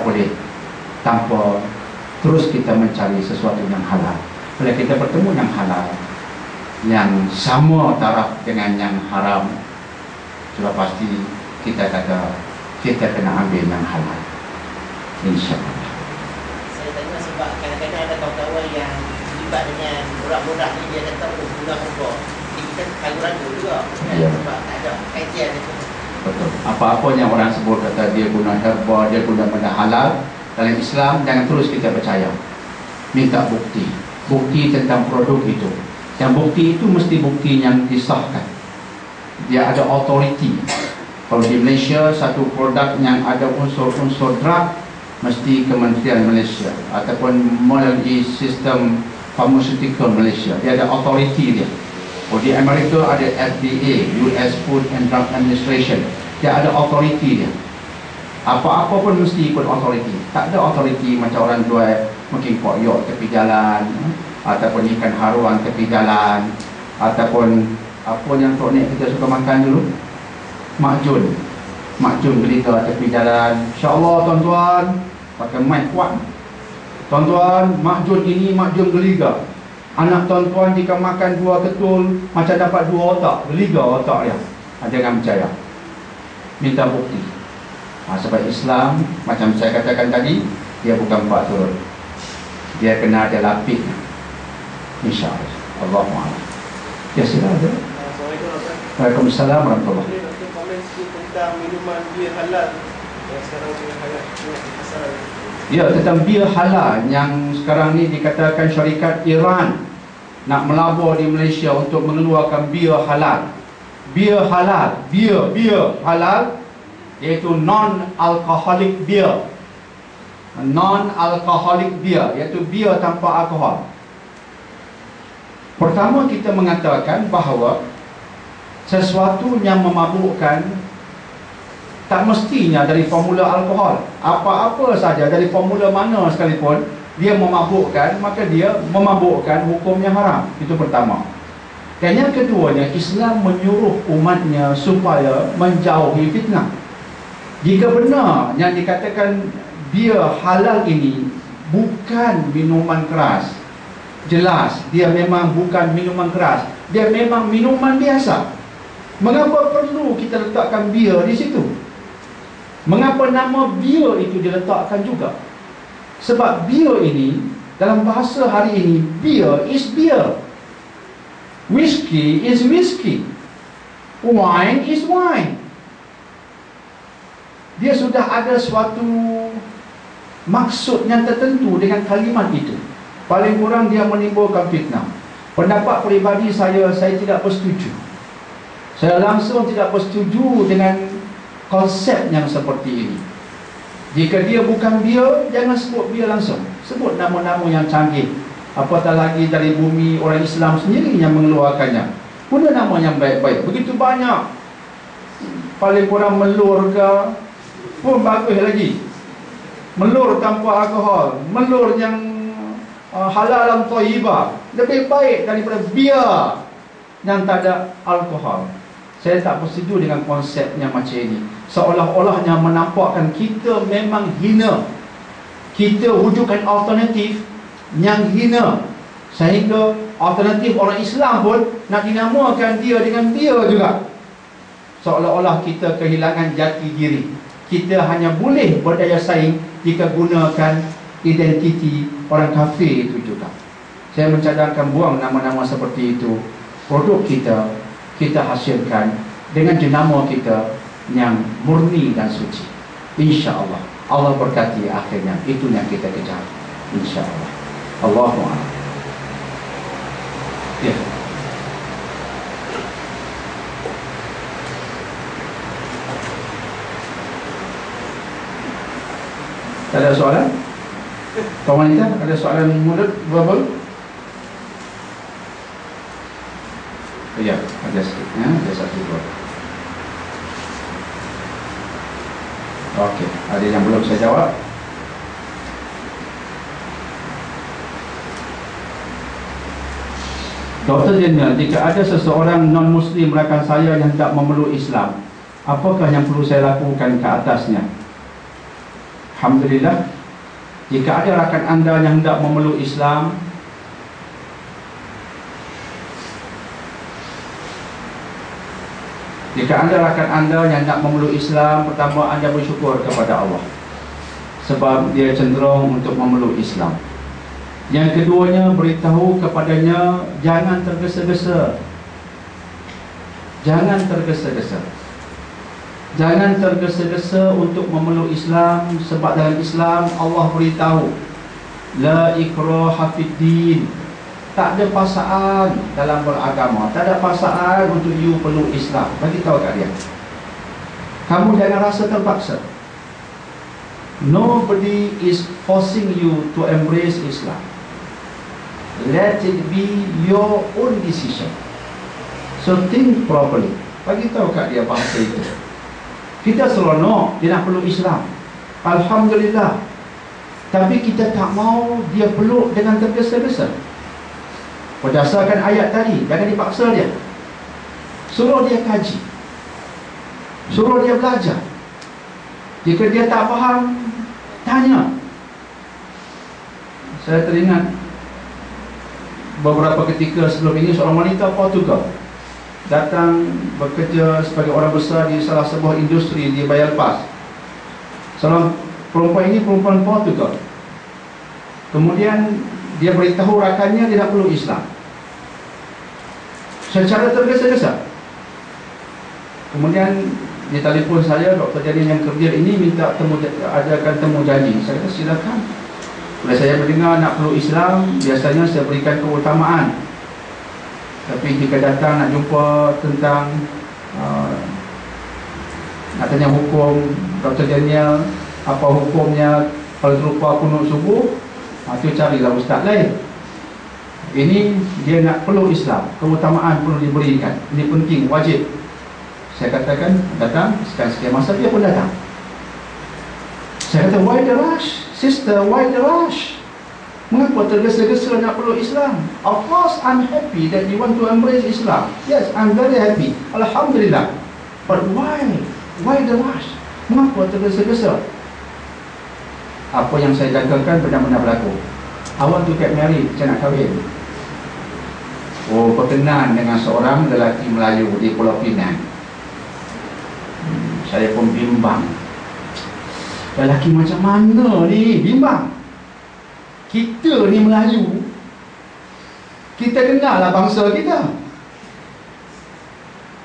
boleh tanpa terus kita mencari sesuatu yang halal. Bila kita bertemu yang halal, yang sama taraf dengan yang haram, sudah pasti kita kata kita kena ambil yang halal, insyaAllah. Saya tanya sebab kadang-kadang ada kawan-kawan yang terlibat dengan budak-budak ni, dia kata guna apa. Kita kalau ragu juga Ya. sebab tak ada kajian itu. Betul. Apa-apa yang orang sebut kata dia guna herba, dia guna benda halal dalam Islam, jangan terus kita percaya. Minta bukti. Bukti tentang produk itu. Yang bukti itu mesti bukti yang disahkan. Dia ada authority. Kalau di Malaysia, satu produk yang ada unsur-unsur drug, mesti Kementerian Malaysia ataupun melalui sistem pharmaceutical Malaysia. Dia ada authority dia. Oh, di Amerika ada FDA, US Food and Drug Administration. Dia ada authority dia. Apa-apa pun mesti ikut authority. Tak ada authority macam orang jual mungkin koyok tepi jalan, ataupun ikan haruan tepi jalan, ataupun apa yang Tok Nek kita suka makan dulu, makjun gelita tepi jalan. InsyaAllah tuan-tuan, pakai mic kuat. Tuan-tuan, makjun ini makjun geliga. Anak tuan-tuan jika makan 2 ketul, macam dapat 2 otak, geliga otak dia. Jangan percaya. Minta bukti. Sebab Islam, macam saya katakan tadi, dia bukan 4 turun. Dia kena ada lapis. InsyaAllah. Allahu'ala. Ya, sila ada. Waalaikumsalam warahmatullahi wabarakatuh. Ini komen sikit tentang minuman bir halal yang sekarang tengah hangat di pasaran. Ya, tentang bir halal yang sekarang ni dikatakan syarikat Iran nak melabur di Malaysia untuk mengeluarkan bir halal. Bir halal, bir halal, iaitu non-alcoholic beer. Non-alcoholic beer, iaitu bir tanpa alkohol. Pertama, kita mengatakan bahawa sesuatu yang memabukkan tak mestinya dari formula alkohol. Apa-apa saja dari formula mana sekalipun, dia memabukkan, maka dia memabukkan hukumnya haram. Itu pertama. Dan yang keduanya, Islam menyuruh umatnya supaya menjauhi fitnah. Jika benar yang dikatakan bir halal ini bukan minuman keras, jelas dia memang bukan minuman keras, dia memang minuman biasa. Mengapa perlu kita letakkan bir di situ? Mengapa nama bir itu diletakkan juga? Sebab bir ini, dalam bahasa hari ini, beer is beer, whiskey is whiskey, wine is wine. Dia sudah ada suatu maksud yang tertentu dengan kalimat itu. Paling kurang dia menimbulkan fitnah. Pendapat peribadi saya tidak bersetuju. Saya langsung tidak bersetuju dengan konsep yang seperti ini. Jika dia bukan bir, jangan sebut bir langsung. Sebut nama-nama yang canggih. Apatah lagi dari bumi orang Islam sendiri yang mengeluarkannya. Guna nama yang baik-baik. Begitu banyak. Paling kurang melur ke pun bagus lagi. Melur tanpa alkohol, melur yang halal dan thayyibah, lebih baik daripada bir yang tak ada alkohol. Saya tak bersetuju dengan konsep yang macam ini. Seolah-olahnya menampakkan kita memang hina. Kita wujudkan alternatif yang hina, sehingga alternatif orang Islam pun nak dinamakan dia dengan bir juga. Seolah-olah kita kehilangan jati diri. Kita hanya boleh berdaya saing jika gunakan identiti orang kafir itu juga. Saya mencadangkan buang nama-nama seperti itu. Produk kita hasilkan dengan jenama kita yang murni dan suci. InsyaAllah Allah berkati akhirnya. Itu yang kita kejar, InsyaAllah. Allahu'ala. Ya. Tak ada soalan? Kawan wanita, ada soalan mulut verbal? Ya, ada sikit, ya, ada satu dua. Okey, ada yang belum saya jawab? Dr. Jeneral, jika ada seseorang non-Muslim rakan saya yang tak memeluk Islam, apakah yang perlu saya lakukan ke atasnya? Alhamdulillah, jika ada rakan anda yang hendak memeluk Islam, pertama anda bersyukur kepada Allah sebab dia cenderung untuk memeluk Islam. Yang keduanya, beritahu kepadanya jangan tergesa-gesa. Jangan tergesa-gesa untuk memeluk Islam, sebab dalam Islam Allah beritahu la ikraha fid din. Tak ada paksaan dalam beragama, tak ada paksaan untuk you peluk Islam. Bagi tahu kat dia, kamu jangan rasa terpaksa. Nobody is forcing you to embrace Islam. Let it be your own decision. So think properly. Bagi tahu kat dia bahasa itu. Kita seronok dia nak peluk Islam, Alhamdulillah. Tapi kita tak mau dia peluk dengan tergesa-gesa. Berdasarkan ayat tadi, jangan dipaksa dia. Suruh dia kaji, suruh dia belajar. Jika dia tak faham, tanya. Saya teringat beberapa ketika sebelum ini, seorang wanita Portugal datang bekerja sebagai orang besar di salah sebuah industri di Bayalpas. Seorang perempuan ini perempuan Portugal. Kemudian dia beritahu rakannya dia nak peluk Islam secara tergesa-gesa. Kemudian dia telefon saya, Dr. Jadi yang kerja ini minta adakan temu janji. Saya kata silakan. Bila saya mendengar nak peluk Islam, biasanya saya berikan keutamaan. Tapi jika datang nak jumpa tentang nak tanya hukum Dr. Daniel, apa hukumnya kalau terlupa kunut subuh, itu carilah ustaz lain. Ini dia nak peluk Islam, keutamaan perlu diberikan. Ini penting, wajib. Saya katakan datang, sekian masa dia pun datang. Saya kata, why the rush? Sister, why the rush? Mengapa tergesa-gesa nak peluk Islam? Of course I'm happy that you want to embrace Islam. Yes, I'm very happy, Alhamdulillah. But why? Why the rush? Mengapa tergesa-gesa? Apa yang saya jangkakan benar-benar berlaku. I want to get married, saya nak kahwin. Oh, berkenan dengan seorang lelaki Melayu di Pulau Pinang. Saya pun bimbang. Lelaki macam mana ni? Bimbang. Kita ni Melayu, kita kenallah bangsa kita.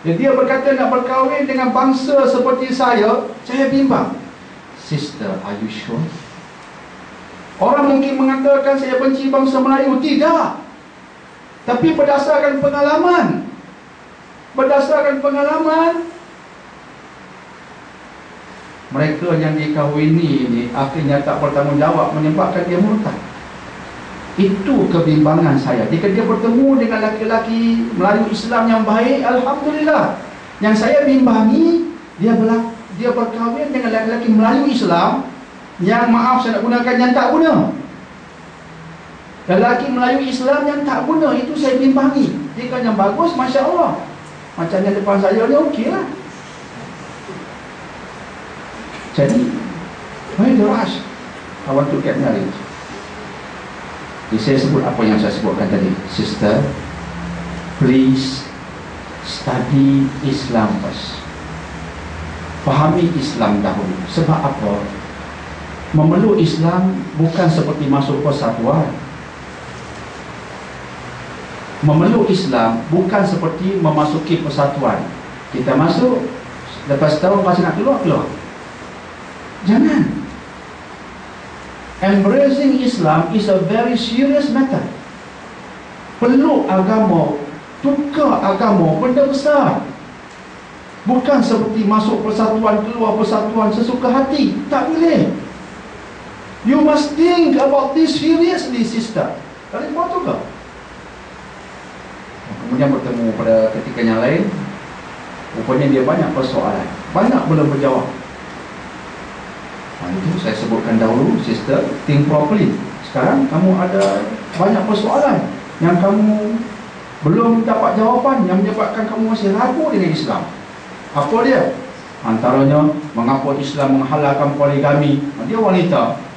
Jadi dia berkata nak berkahwin dengan bangsa seperti saya bimbang. Sister, are you sure? Orang mungkin mengatakan saya benci bangsa Melayu. Tidak. Tapi berdasarkan pengalaman, mereka yang dikahwini ini akhirnya tak bertanggungjawab, menyebabkan dia murtad. Itu kebimbangan saya. Jika dia bertemu dengan laki-laki Melayu Islam yang baik, Alhamdulillah. Yang saya bimbangi, dia berkahwin dengan laki-laki Melayu Islam yang, maaf saya nak gunakan, yang tak guna. Lelaki Melayu Islam yang tak guna, itu saya bimbangi. Jika yang bagus, Masya Allah. Macam yang depan saya ni, okey lah. Jadi, why the rush? I want to get married. Jadi saya sebut apa yang saya sebutkan tadi. Sister, please study Islam first. Fahami Islam dahulu. Sebab apa? Memeluk Islam bukan seperti masuk persatuan. Memeluk Islam bukan seperti memasuki persatuan. Kita masuk, lepas tahun masih nak keluar. Jangan. Embracing Islam is a very serious matter. Peluk agama, tukar agama, benda besar. Bukan seperti masuk persatuan, keluar persatuan sesuka hati. Tak boleh. You must think about this seriously, sister. Dari Portugal. Kemudian bertemu pada ketika yang lain, rupanya dia banyak persoalan, banyak belum berjawab. Itu saya sebutkan dahulu, sister, think properly. Sekarang kamu ada banyak persoalan yang kamu belum dapat jawapan, yang menyebabkan kamu masih ragu dengan Islam. Apa dia? Antaranya, mengapa Islam menghalalkan poligami? Dia wanita.